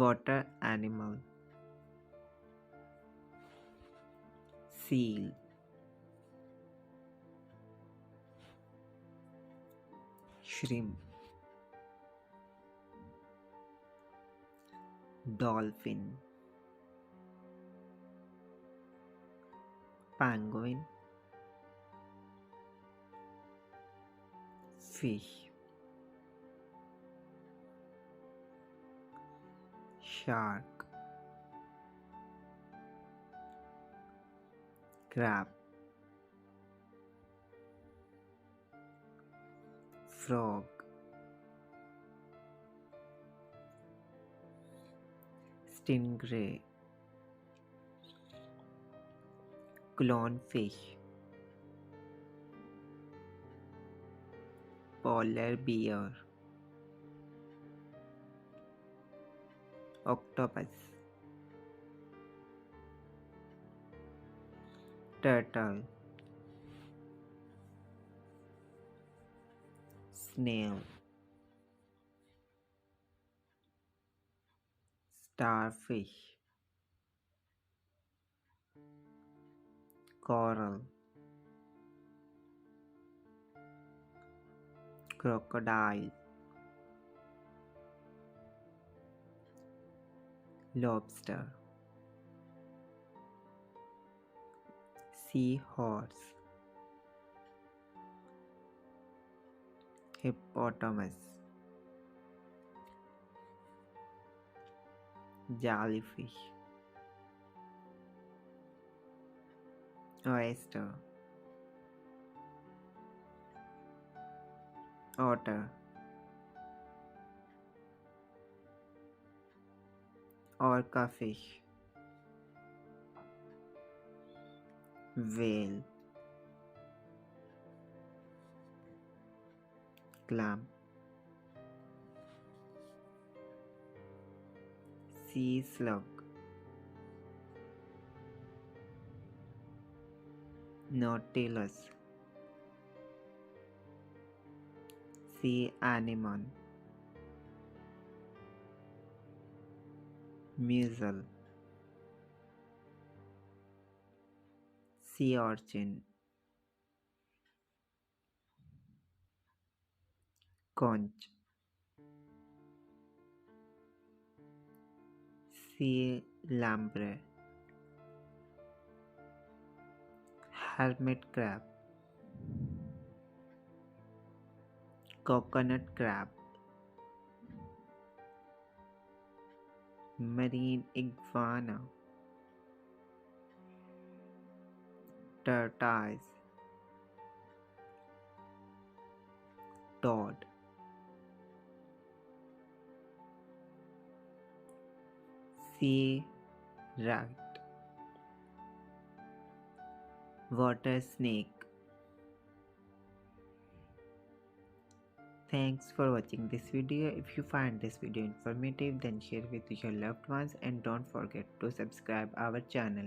water animal, seal, shrimp, dolphin, penguin, fish, shark, crab, frog, stingray, clownfish, polar bear, octopus, turtle, snail, starfish, coral, crocodile, lobster, seahorse, hippopotamus, jellyfish, oyster, otter, orca fish, whale, clam, sea slug, nautilus, sea anemone, mussel, sea urchin, conch, sea lamprey, hermit crab, coconut crab, marine iguana, tortoise, toad, sea rat, water snake. Thanks for watching this video. If you find this video informative, then share with your loved ones and don't forget to subscribe our channel.